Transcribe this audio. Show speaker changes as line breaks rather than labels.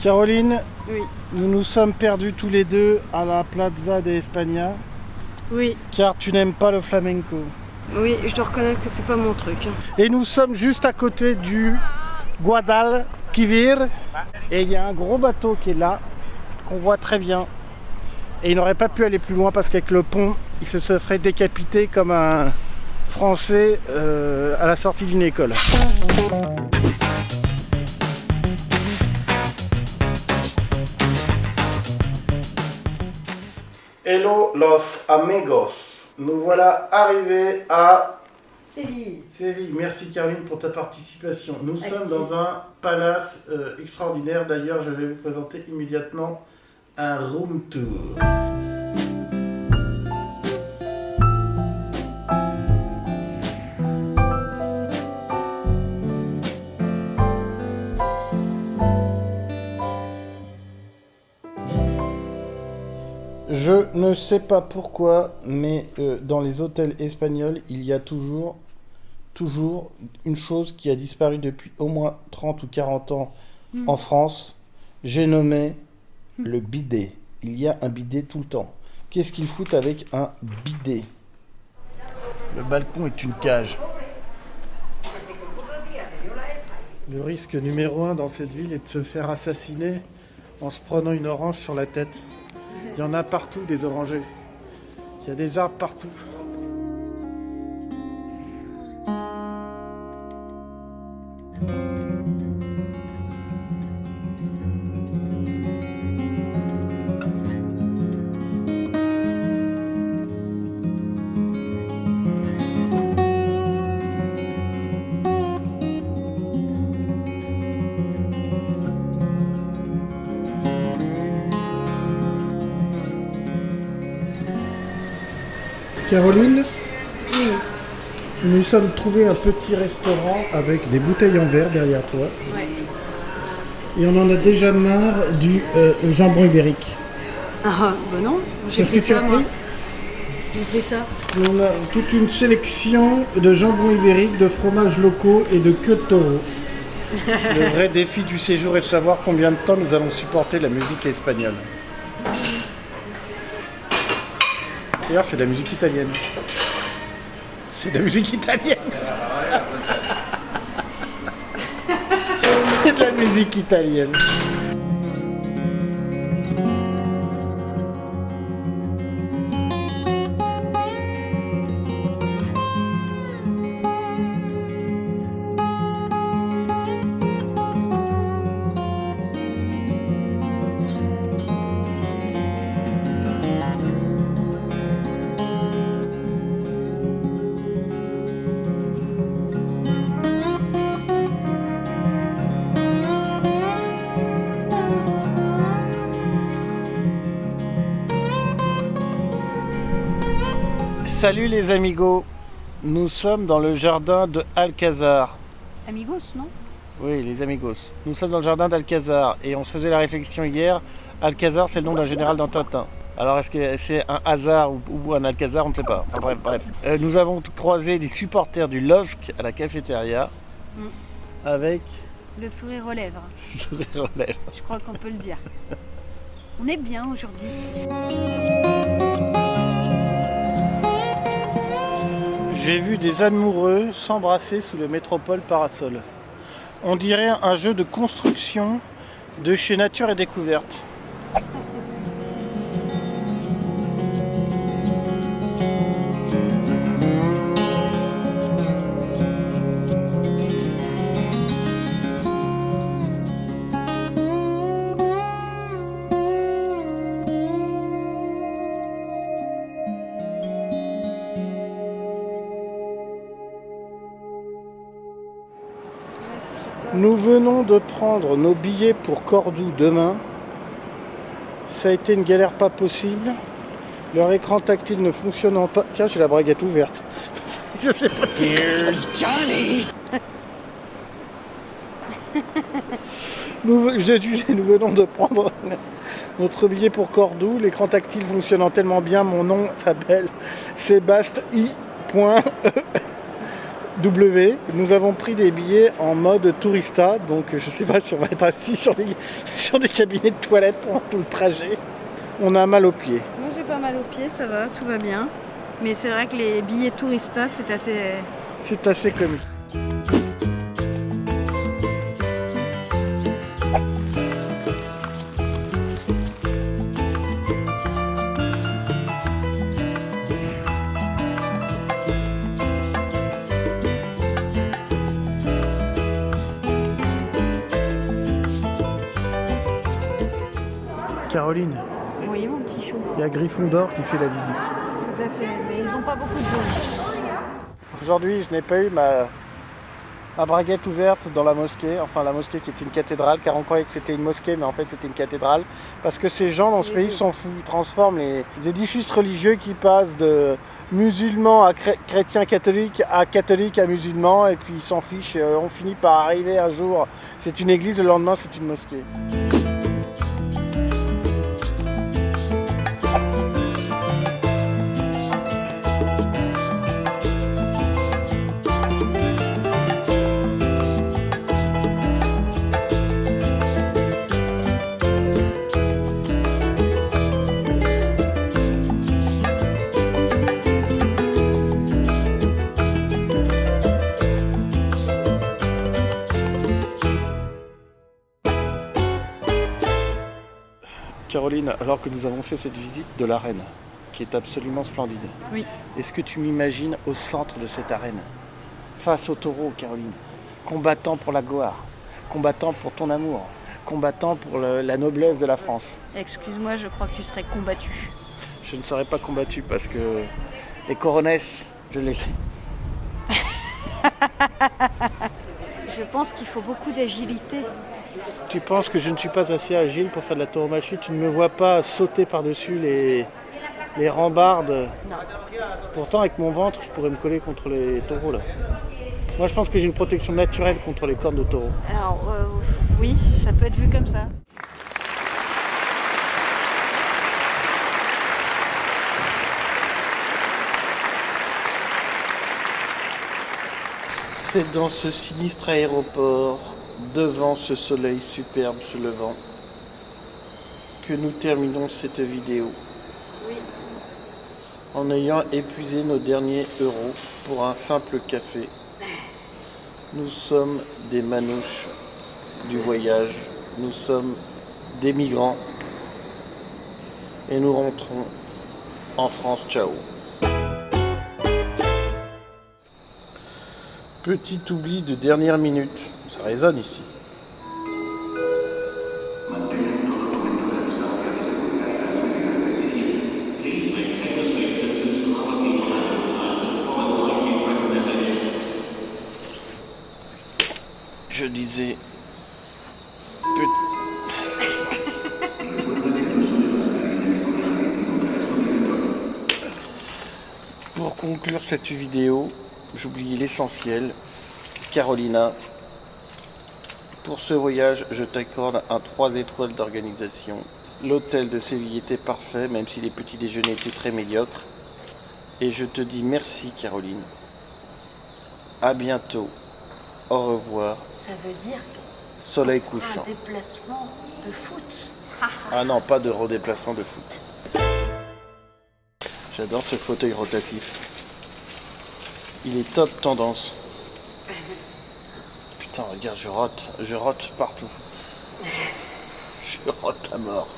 Caroline,
Oui.
nous nous sommes perdus tous les deux à la Plaza de España
Oui,
car tu n'aimes pas le flamenco.
oui, je dois reconnaître que c'est pas mon truc.
Et nous sommes juste à côté du Guadalquivir et il y a un gros bateau qui est là, qu'on voit très bien. Et il n'aurait pas pu aller plus loin parce qu'avec le pont, il se ferait décapiter comme un Français à la sortie d'une école. Hello los amigos, nous voilà arrivés à
Séville.
Séville. Merci Caroline pour ta participation. Nous
Active.
sommes dans un palace extraordinaire. D'ailleurs, je vais vous présenter immédiatement un room tour. Je ne sais pas pourquoi, mais dans les hôtels espagnols, il y a toujours une chose qui a disparu depuis au moins 30 ou 40 ans en France. J'ai nommé le bidet. Il y a un bidet tout le temps. Qu'est-ce qu'ils foutent avec un bidet? Le balcon est une cage. Le risque numéro 1 dans cette ville est de se faire assassiner en se prenant une orange sur la tête. Il y en a partout des orangers. Il y a des arbres partout. Caroline,
Oui.
nous nous sommes trouvés un petit restaurant avec des bouteilles en verre derrière toi.
Ouais.
Et on en a déjà marre du jambon ibérique.
Ah, bah non, j'ai
Qu'est-ce
fait
que tu as
ça moi.
pris?
J'ai fait ça.
On a toute une sélection de jambon ibérique, de fromages locaux et de queue de taureau. Le vrai défi du séjour est de savoir combien de temps nous allons supporter la musique espagnole. D'ailleurs, c'est de la musique italienne. C'est de la musique italienne. C'est de la musique italienne. Salut les amigos, nous sommes dans le jardin de Alcazar.
Amigos, non?
Oui, les amigos. Nous sommes dans le jardin d'Alcazar et on se faisait la réflexion hier. Alcazar, c'est le nom d'un général dans Tintin. Alors est-ce que c'est un hasard ou un Alcazar, on ne sait pas. Enfin, bref. Nous avons croisé des supporters du LOSC à la cafétéria avec
Le sourire aux lèvres,
sourire aux lèvres.
je crois qu'on peut le dire. On est bien aujourd'hui.
J'ai vu des amoureux s'embrasser sous le métropole parasol. On dirait un jeu de construction de chez Nature et Découverte. Nous venons de prendre nos billets pour Cordoue demain. Ça a été une galère pas possible. Leur écran tactile ne fonctionnant pas. Tiens, j'ai la braguette ouverte. Je sais pas.
Here's Johnny!
Je disais, nous venons de prendre notre billet pour Cordoue. L'écran tactile fonctionnant tellement bien, mon nom s'appelle Sébastien I. W. Nous avons pris des billets en mode tourista, donc je sais pas si on va être assis sur des cabinets de toilettes pendant tout le trajet. On a mal aux pieds.
Moi j'ai pas mal aux pieds, ça va, tout va bien. Mais c'est vrai que les billets tourista, c'est assez
comique. Caroline,
Oui, mon petit chou.
il y a Gryffondor qui fait la visite.
Tout à fait, mais ils ont pas beaucoup de jaunes.
Aujourd'hui, je n'ai pas eu ma braguette ouverte dans la mosquée, enfin la mosquée qui était une cathédrale, car on croyait que c'était une mosquée, mais en fait c'était une cathédrale. Parce que ces gens dans ce pays s'en foutent, ils transforment les édifices religieux qui passent de musulmans à chrétiens catholiques à musulmans, et puis ils s'en fichent, et on finit par arriver un jour, c'est une église, le lendemain c'est une mosquée. Caroline, alors que nous avons fait cette visite de l'arène, qui est absolument splendide,
Oui.
est-ce que tu m'imagines au centre de cette arène, face au taureau, Caroline, combattant pour la gloire, combattant pour ton amour, combattant pour la noblesse de la France?
Excuse-moi, je crois que tu serais combattu.
Je ne serais pas combattu parce que les coronesses, je les ai.
Je pense qu'il faut beaucoup d'agilité.
Tu penses que je ne suis pas assez agile pour faire de la tauromachie? Tu ne me vois pas sauter par-dessus les rambardes?
Non.
Pourtant, avec mon ventre, je pourrais me coller contre les taureaux là. Moi, je pense que j'ai une protection naturelle contre les cornes de taureau.
Alors, oui, ça peut être vu comme ça.
C'est dans ce sinistre aéroport, devant ce soleil superbe se levant, que nous terminons cette vidéo.
Oui.
En ayant épuisé nos derniers euros pour un simple café. Nous sommes des manouches du voyage, nous sommes des migrants et nous rentrons en France. Ciao. Petit oubli de dernière minute, ça résonne ici. Je disais... Pour conclure cette vidéo, j'oubliais l'essentiel. Carolina, pour ce voyage, je t'accorde un 3 étoiles d'organisation. L'hôtel de Séville était parfait, même si les petits déjeuners étaient très médiocres. Et je te dis merci, Caroline. À bientôt. Au revoir.
Ça veut dire
Soleil couchant.
un déplacement de foot.
Ah non, pas de redéplacement de foot. J'adore ce fauteuil rotatif. Il est top tendance. Putain, regarde, je rote partout. Je rote à mort.